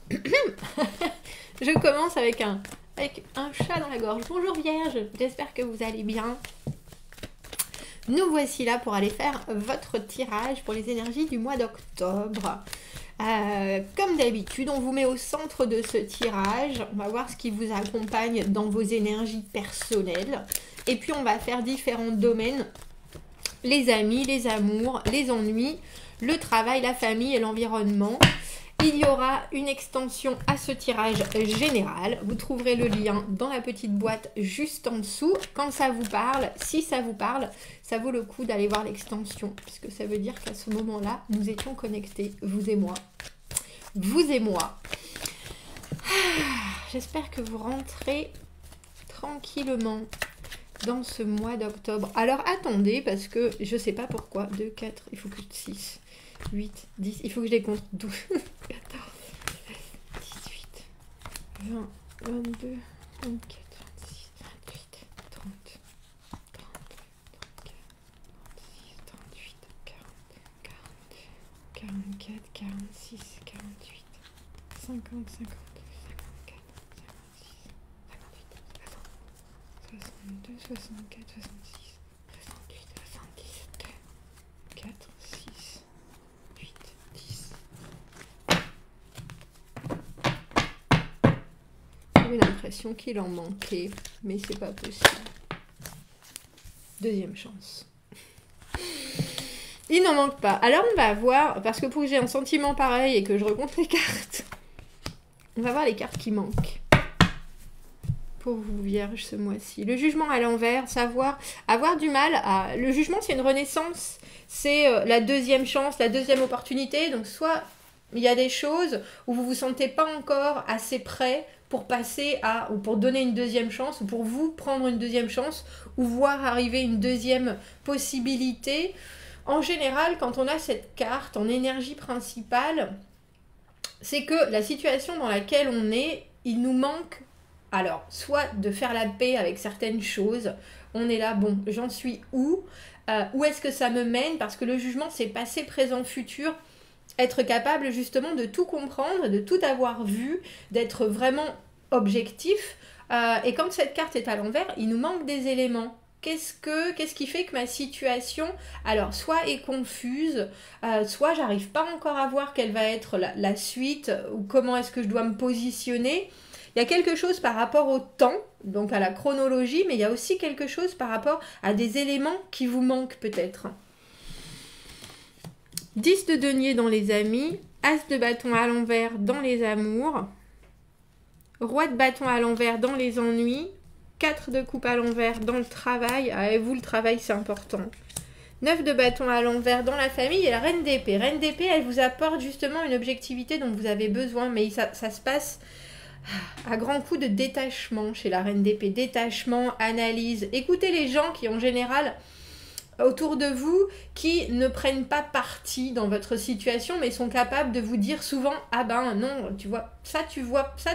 Je commence avec un chat dans la gorge. Bonjour Vierge, j'espère que vous allez bien. Nous voici là pour aller faire votre tirage pour les énergies du mois d'octobre. Comme d'habitude, on vous met au centre de ce tirage. On va voir ce qui vous accompagne dans vos énergies personnelles. Et puis on va faire différents domaines. Les amis, les amours, les ennuis, le travail, la famille et l'environnement. Il y aura une extension à ce tirage général. Vous trouverez le lien dans la petite boîte juste en dessous. Quand ça vous parle, si ça vous parle, ça vaut le coup d'aller voir l'extension. Parce que ça veut dire qu'à ce moment-là, nous étions connectés, vous et moi. Vous et moi. J'espère que vous rentrez tranquillement dans ce mois d'octobre. Alors attendez, parce que je ne sais pas pourquoi. 2, 4, il faut que 6... 8, 10, il faut que je les compte. 12, 14, 18, 20, 22, 24, 26, 28, 30, 32, 34, 36, 38, 40, 44, 46, 48, 50, 52, 54, 56, 58, 62, 64, 66, 68, 70, 4, 6, j'ai l'impression qu'il en manquait, mais c'est pas possible. Deuxième chance. Il n'en manque pas. Alors on va voir, parce que pour que j'ai un sentiment pareil et que je recompte les cartes, on va voir les cartes qui manquent. Pour vous, Vierge, ce mois-ci. Le jugement à l'envers, avoir du mal à... Le jugement, c'est une renaissance. C'est la deuxième chance, la deuxième opportunité. Donc soit il y a des choses où vous ne vous sentez pas encore assez prêt pour passer à, ou pour donner une deuxième chance, ou pour vous prendre une deuxième chance, ou voir arriver une deuxième possibilité. En général, quand on a cette carte en énergie principale, c'est que la situation dans laquelle on est, il nous manque, alors, soit de faire la paix avec certaines choses, on est là, bon, j'en suis où est-ce que ça me mène? Parce que le jugement, c'est passé, présent, futur. Être capable justement de tout comprendre, de tout avoir vu, d'être vraiment objectif. Et quand cette carte est à l'envers, il nous manque des éléments. Qu'est-ce qui fait que ma situation, alors, soit est confuse, soit j'arrive pas encore à voir quelle va être la suite, ou comment est-ce que je dois me positionner. Il y a quelque chose par rapport au temps, donc à la chronologie, mais il y a aussi quelque chose par rapport à des éléments qui vous manquent peut-être. 10 de denier dans les amis, As de bâton à l'envers dans les amours, Roi de bâton à l'envers dans les ennuis, 4 de coupe à l'envers dans le travail. Ah, et vous, le travail, c'est important. 9 de bâton à l'envers dans la famille et la reine d'épée. Reine d'épée, elle vous apporte justement une objectivité dont vous avez besoin, mais ça se passe à grands coups de détachement chez la reine d'épée. Détachement, analyse. Écoutez les gens qui, en général, autour de vous, qui ne prennent pas parti dans votre situation, mais sont capables de vous dire souvent « Ah ben non, tu vois, ça,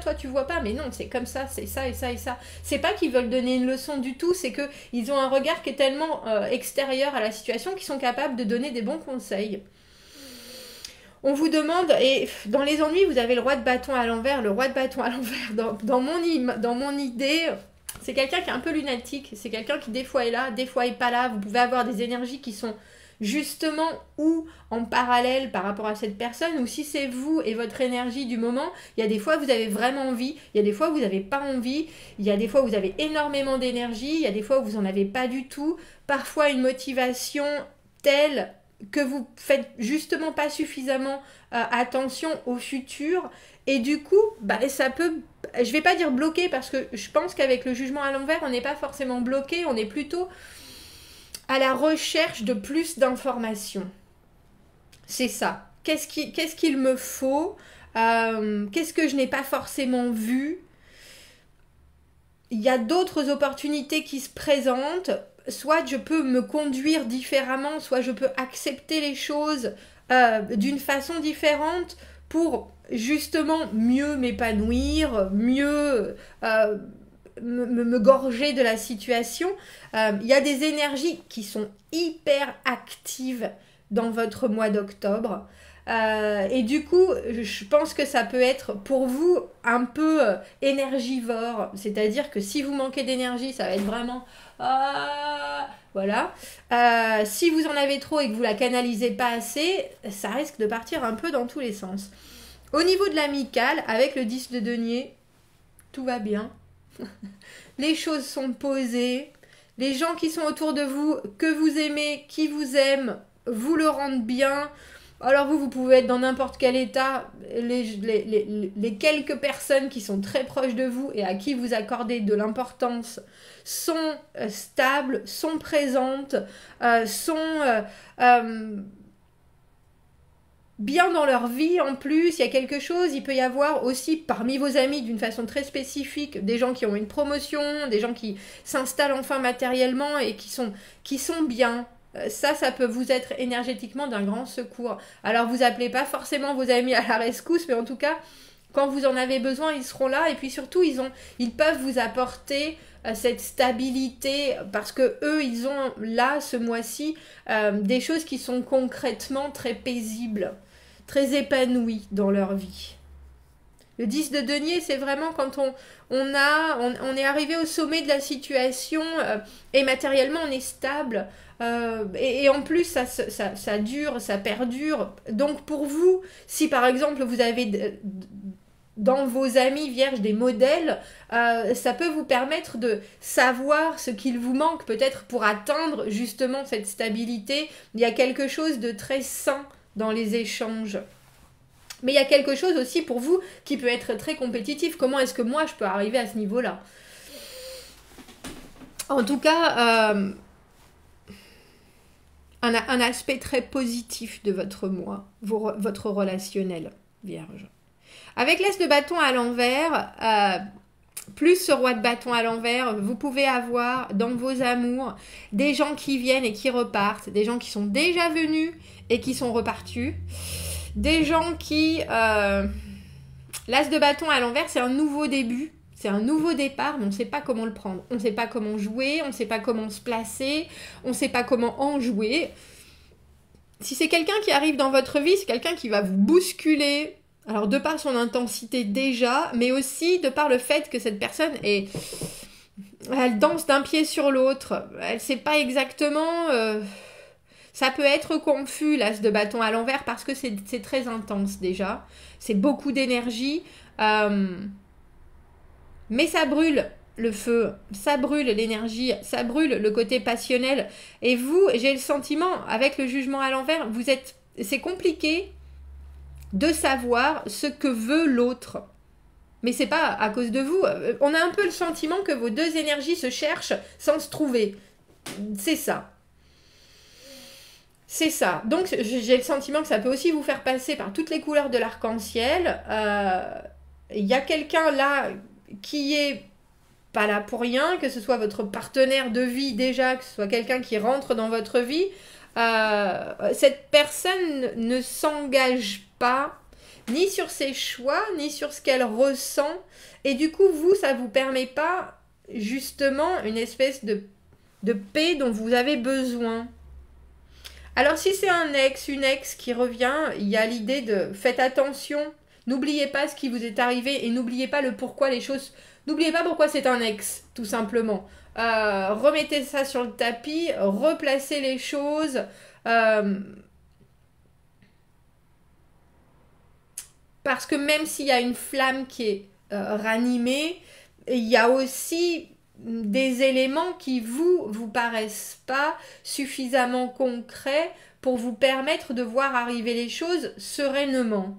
toi tu vois pas, mais non, c'est comme ça, c'est ça et ça et ça. » C'est pas qu'ils veulent donner une leçon du tout, c'est qu'ils ont un regard qui est tellement extérieur à la situation qu'ils sont capables de donner des bons conseils. On vous demande, et dans les ennuis, vous avez le roi de bâton à l'envers. Le roi de bâton à l'envers, dans mon idée, c'est quelqu'un qui est un peu lunatique. C'est quelqu'un qui des fois est là, des fois est pas là. Vous pouvez avoir des énergies qui sont justement ou en parallèle par rapport à cette personne, ou si c'est vous et votre énergie du moment, il y a des fois vous avez vraiment envie, il y a des fois vous n'avez pas envie, il y a des fois vous avez énormément d'énergie, il y a des fois vous en avez pas du tout. Parfois une motivation telle que vous faites justement pas suffisamment attention au futur, et du coup ça peut, je vais pas dire bloquer, parce que je pense qu'avec le jugement à l'envers on n'est pas forcément bloqué, on est plutôt à la recherche de plus d'informations. C'est ça. Qu'est-ce qu'il me faut, qu'est-ce que je n'ai pas forcément vu. Il y a d'autres opportunités qui se présentent. Soit je peux me conduire différemment, soit je peux accepter les choses d'une façon différente pour justement mieux m'épanouir, mieux me gorger de la situation. Il y a des énergies qui sont hyper actives dans votre mois d'octobre. Et du coup, je pense que ça peut être pour vous un peu énergivore. C'est-à-dire que si vous manquez d'énergie, ça va être vraiment... voilà. Si vous en avez trop et que vous la canalisez pas assez, ça risque de partir un peu dans tous les sens. Au niveau de l'amical, avec le 10 de denier, tout va bien. Les choses sont posées. Les gens qui sont autour de vous, que vous aimez, qui vous aiment, vous le rendent bien. Alors vous pouvez être dans n'importe quel état. Les quelques personnes qui sont très proches de vous et à qui vous accordez de l'importance sont stables, sont présentes, sont bien dans leur vie en plus. Il y a quelque chose, il peut y avoir aussi parmi vos amis d'une façon très spécifique des gens qui ont une promotion, des gens qui s'installent enfin matériellement et qui sont bien. Ça peut vous être énergétiquement d'un grand secours. Alors vous appelez pas forcément vos amis à la rescousse, mais en tout cas, quand vous en avez besoin, ils seront là. Et puis surtout, ils peuvent vous apporter cette stabilité parce que eux, ils ont là, ce mois-ci, des choses qui sont concrètement très paisibles, très épanouies dans leur vie. Le 10 de denier, c'est vraiment quand on est arrivé au sommet de la situation et matériellement on est stable. Et en plus, ça dure, ça perdure. Donc pour vous, si par exemple vous avez dans vos amis vierges des modèles, ça peut vous permettre de savoir ce qu'il vous manque peut-être pour atteindre justement cette stabilité. Il y a quelque chose de très sain dans les échanges. Mais il y a quelque chose aussi pour vous qui peut être très compétitif. Comment est-ce que moi je peux arriver à ce niveau-là? En tout cas, un aspect très positif de votre mois, votre relationnel, Vierge. Avec l'As de bâton à l'envers, plus ce roi de bâton à l'envers, vous pouvez avoir dans vos amours des gens qui viennent et qui repartent, des gens qui sont déjà venus et qui sont repartus, des gens qui... L'As de bâton à l'envers, c'est un nouveau début, c'est un nouveau départ, mais on ne sait pas comment le prendre. On ne sait pas comment jouer, on ne sait pas comment se placer, on ne sait pas comment en jouer. Si c'est quelqu'un qui arrive dans votre vie, c'est quelqu'un qui va vous bousculer. Alors, de par son intensité déjà, mais aussi de par le fait que cette personne elle danse d'un pied sur l'autre. Elle ne sait pas exactement... Ça peut être confus, l'As de bâton à l'envers, parce que c'est très intense déjà. C'est beaucoup d'énergie. Mais ça brûle le feu, ça brûle l'énergie, ça brûle le côté passionnel. Et vous, j'ai le sentiment, avec le jugement à l'envers, c'est compliqué de savoir ce que veut l'autre. Mais c'est pas à cause de vous. On a un peu le sentiment que vos deux énergies se cherchent sans se trouver. C'est ça. C'est ça. Donc j'ai le sentiment que ça peut aussi vous faire passer par toutes les couleurs de l'arc-en-ciel. Il y a quelqu'un là qui est pas là pour rien, que ce soit votre partenaire de vie déjà, que ce soit quelqu'un qui rentre dans votre vie. Cette personne ne s'engage pas ni sur ses choix, ni sur ce qu'elle ressent. Et du coup, vous, ça ne vous permet pas justement une espèce de paix dont vous avez besoin. Alors si c'est un ex, une ex qui revient, il y a l'idée de faites attention, n'oubliez pas ce qui vous est arrivé et n'oubliez pas le pourquoi les choses... N'oubliez pas pourquoi c'est un ex, tout simplement. Remettez ça sur le tapis, replacez les choses. Parce que même s'il y a une flamme qui est ranimée, il y a aussi des éléments qui vous paraissent pas suffisamment concrets pour vous permettre de voir arriver les choses sereinement.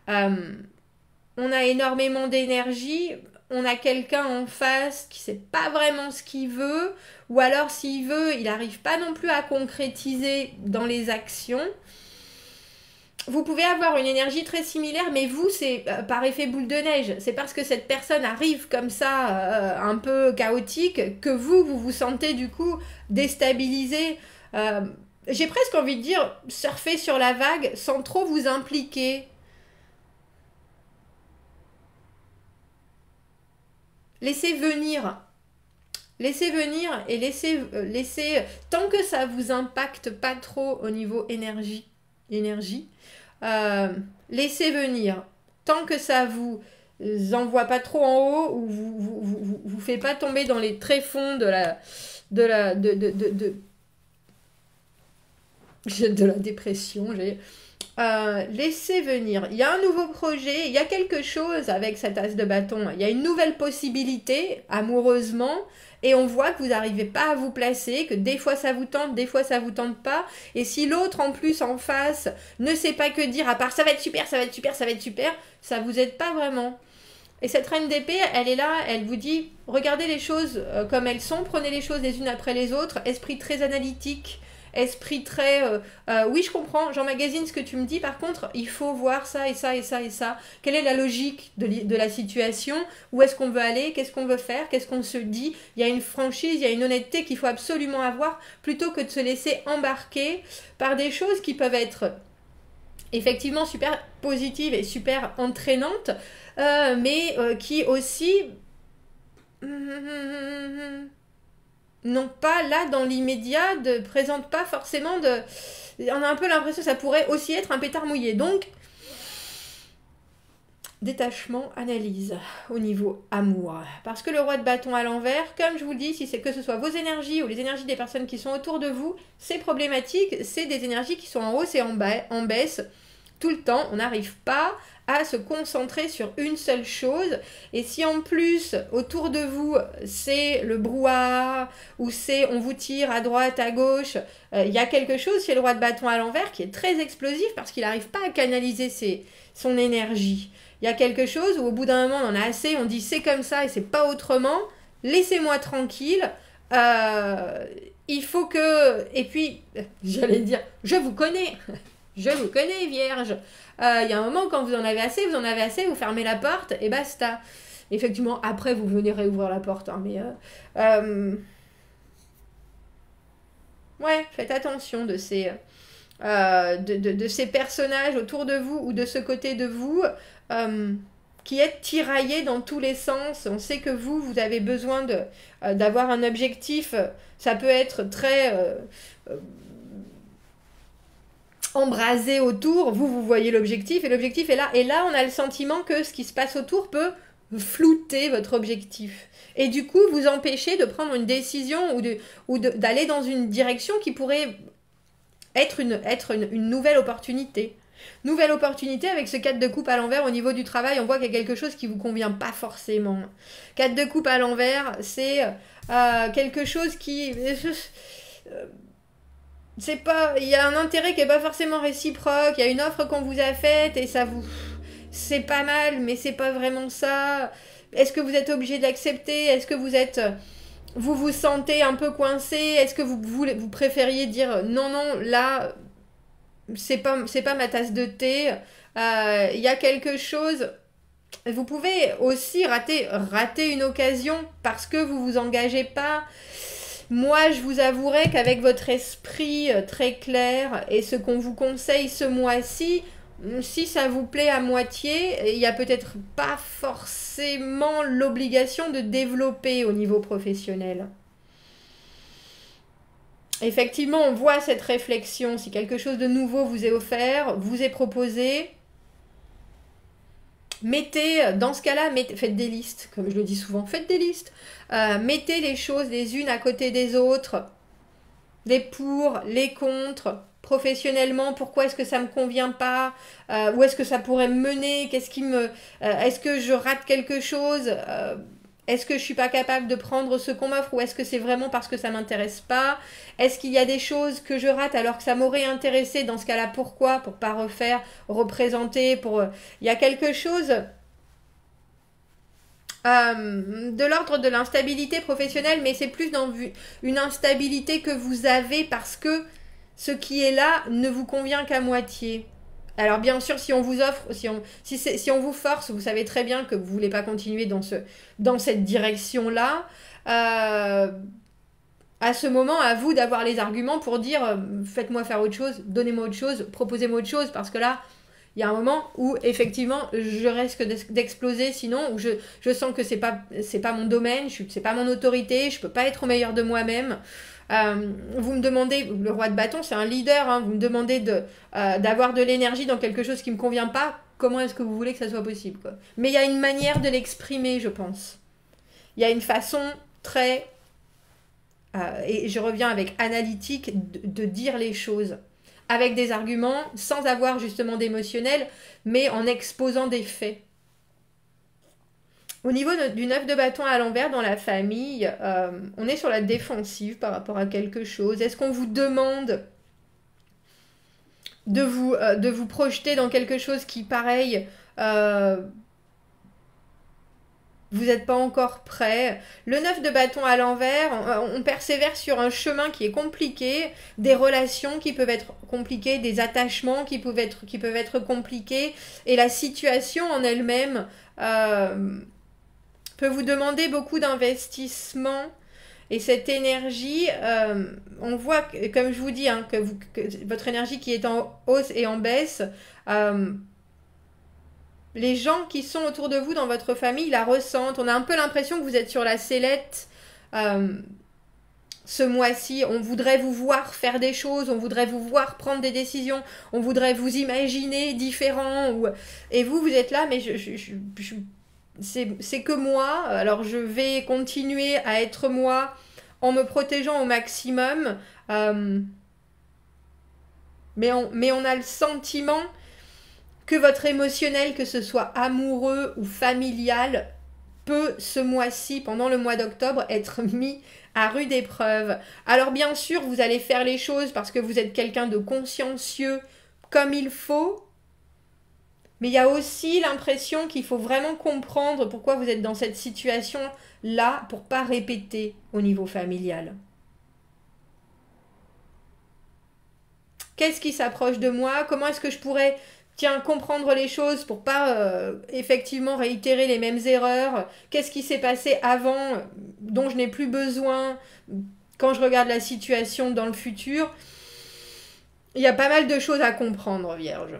On a énormément d'énergie, on a quelqu'un en face qui sait pas vraiment ce qu'il veut, ou alors s'il veut, il n'arrive pas non plus à concrétiser dans les actions. Vous pouvez avoir une énergie très similaire, mais vous, c'est par effet boule de neige. C'est parce que cette personne arrive comme ça, un peu chaotique, que vous vous sentez du coup déstabilisé. J'ai presque envie de dire, surfer sur la vague sans trop vous impliquer. Laissez venir. Laissez venir et laissez tant que ça vous impacte pas trop au niveau énergie, Laissez venir. Tant que ça vous envoie pas trop en haut ou vous fait pas tomber dans les tréfonds de la dépression, laissez venir. Il y a un nouveau projet, il y a quelque chose avec cette as de bâton. Il y a une nouvelle possibilité, amoureusement, et on voit que vous n'arrivez pas à vous placer, que des fois ça vous tente, des fois ça vous tente pas. Et si l'autre en plus en face ne sait pas que dire, à part ça va être super, ça va être super, ça va être super, ça vous aide pas vraiment. Et cette reine d'épée, elle est là, elle vous dit, regardez les choses comme elles sont, prenez les choses les unes après les autres, esprit très analytique, esprit très oui je comprends, j'emmagasine ce que tu me dis, par contre il faut voir ça et ça et ça et ça, quelle est la logique de la situation, où est-ce qu'on veut aller, qu'est-ce qu'on veut faire, qu'est-ce qu'on se dit, il y a une franchise, il y a une honnêteté qu'il faut absolument avoir, plutôt que de se laisser embarquer par des choses qui peuvent être effectivement super positives et super entraînantes, mais qui aussi non pas là dans l'immédiat, présentent pas forcément de... On a un peu l'impression que ça pourrait aussi être un pétard mouillé. Donc, détachement, analyse au niveau amour. Parce que le roi de bâton à l'envers, comme je vous le dis, si c'est que ce soit vos énergies ou les énergies des personnes qui sont autour de vous, c'est problématique, c'est des énergies qui sont en hausse et en baisse tout le temps. On n'arrive pas à se concentrer sur une seule chose, et si en plus autour de vous c'est le brouhaha ou c'est on vous tire à droite à gauche, il y a quelque chose chez le roi de bâton à l'envers qui est très explosif parce qu'il n'arrive pas à canaliser son énergie. Il y a quelque chose où au bout d'un moment on en a assez, on dit c'est comme ça et c'est pas autrement, laissez-moi tranquille, il faut que... Et puis j'allais dire je vous connais vierge. Il y a un moment, quand vous en avez assez, vous fermez la porte et basta. Effectivement, après, vous venez réouvrir la porte. Hein, mais ouais, faites attention de ces personnages autour de vous ou de ce côté de vous qui êtes tiraillés dans tous les sens. On sait que vous avez besoin d'avoir un objectif. Ça peut être très... embrasé autour, vous voyez l'objectif et l'objectif est là. Et là, on a le sentiment que ce qui se passe autour peut flouter votre objectif. Et du coup, vous empêcher de prendre une décision ou d'aller dans une direction qui pourrait être une nouvelle opportunité. Nouvelle opportunité avec ce 4 de coupe à l'envers au niveau du travail. On voit qu'il y a quelque chose qui ne vous convient pas forcément. 4 de coupe à l'envers, c'est quelque chose qui... c'est pas, il y a un intérêt qui est pas forcément réciproque, il y a une offre qu'on vous a faite et ça vous, c'est pas mal mais c'est pas vraiment ça. Est-ce que vous êtes obligé d'accepter? Est-ce que vous vous sentez un peu coincé? Est-ce que vous préfériez dire non là c'est pas ma tasse de thé? Il y a quelque chose. Vous pouvez aussi rater une occasion parce que vous vous engagez pas. Moi, je vous avouerai qu'avec votre esprit très clair et ce qu'on vous conseille ce mois-ci, si ça vous plaît à moitié, il n'y a peut-être pas forcément l'obligation de développer au niveau professionnel. Effectivement, on voit cette réflexion. Si quelque chose de nouveau vous est offert, vous est proposé, mettez, dans ce cas-là, faites des listes, comme je le dis souvent, faites des listes. Mettez les choses les unes à côté des autres, les pour, les contre, professionnellement, pourquoi est-ce que ça me convient pas, où est-ce que ça pourrait me mener, est-ce que je rate quelque chose, est-ce que je suis pas capable de prendre ce qu'on m'offre ou est-ce que c'est vraiment parce que ça m'intéresse pas, est-ce qu'il y a des choses que je rate alors que ça m'aurait intéressé, dans ce cas-là pourquoi, pour pas représenter, il y a quelque chose de l'ordre de l'instabilité professionnelle, mais c'est plus dans une instabilité que vous avez parce que ce qui est là ne vous convient qu'à moitié. Alors bien sûr, si on vous offre, si on vous force, vous savez très bien que vous voulez pas continuer dans cette direction-là. À ce moment, à vous d'avoir les arguments pour dire faites-moi faire autre chose, donnez-moi autre chose, proposez-moi autre chose, parce que là, il y a un moment où effectivement je risque d'exploser, sinon où je sens que c'est pas mon domaine, c'est pas mon autorité, je peux pas être au meilleur de moi-même. Vous me demandez, le roi de bâton, c'est un leader, hein, vous me demandez d'avoir de l'énergie dans quelque chose qui ne me convient pas. Comment est-ce que vous voulez que ça soit possible, quoi? Mais il y a une manière de l'exprimer, je pense. Il y a une façon très... et je reviens avec analytique, de dire les choses. Avec des arguments, sans avoir justement d'émotionnel, mais en exposant des faits. Au niveau du 9 de bâton à l'envers dans la famille, on est sur la défensive par rapport à quelque chose. Est-ce qu'on vous demande de vous projeter dans quelque chose qui, pareil, vous n'êtes pas encore prêt. Le 9 de bâton à l'envers, on persévère sur un chemin qui est compliqué, des relations qui peuvent être compliquées, des attachements qui peuvent être compliqués, et la situation en elle-même peut vous demander beaucoup d'investissement. Et cette énergie, on voit, comme je vous dis, hein, que votre énergie qui est en hausse et en baisse, les gens qui sont autour de vous dans votre famille la ressentent. On a un peu l'impression que vous êtes sur la sellette ce mois-ci. On voudrait vous voir faire des choses, on voudrait vous voir prendre des décisions, on voudrait vous imaginer différent. Et vous êtes là, mais c'est que moi. Alors je vais continuer à être moi en me protégeant au maximum. Mais on a le sentiment que votre émotionnel, que ce soit amoureux ou familial, peut ce mois-ci, pendant le mois d'octobre, être mis à rude épreuve. Alors bien sûr, vous allez faire les choses parce que vous êtes quelqu'un de consciencieux comme il faut, mais il y a aussi l'impression qu'il faut vraiment comprendre pourquoi vous êtes dans cette situation-là pour pas répéter au niveau familial. Qu'est-ce qui s'approche de moi? Comment est-ce que je pourrais comprendre les choses pour pas effectivement réitérer les mêmes erreurs? Qu'est-ce qui s'est passé avant dont je n'ai plus besoin quand je regarde la situation dans le futur? Il y a pas mal de choses à comprendre, Vierge.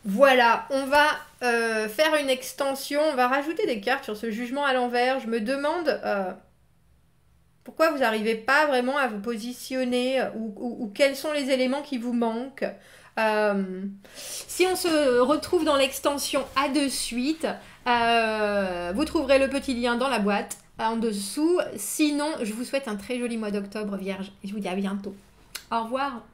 Voilà, on va faire une extension, on va rajouter des cartes sur ce jugement à l'envers. Je me demande pourquoi vous n'arrivez pas vraiment à vous positionner ou quels sont les éléments qui vous manquent. Si on se retrouve dans l'extension à de suite, vous trouverez le petit lien dans la boîte en dessous. Sinon, je vous souhaite un très joli mois d'octobre, Vierge. Et je vous dis à bientôt. Au revoir.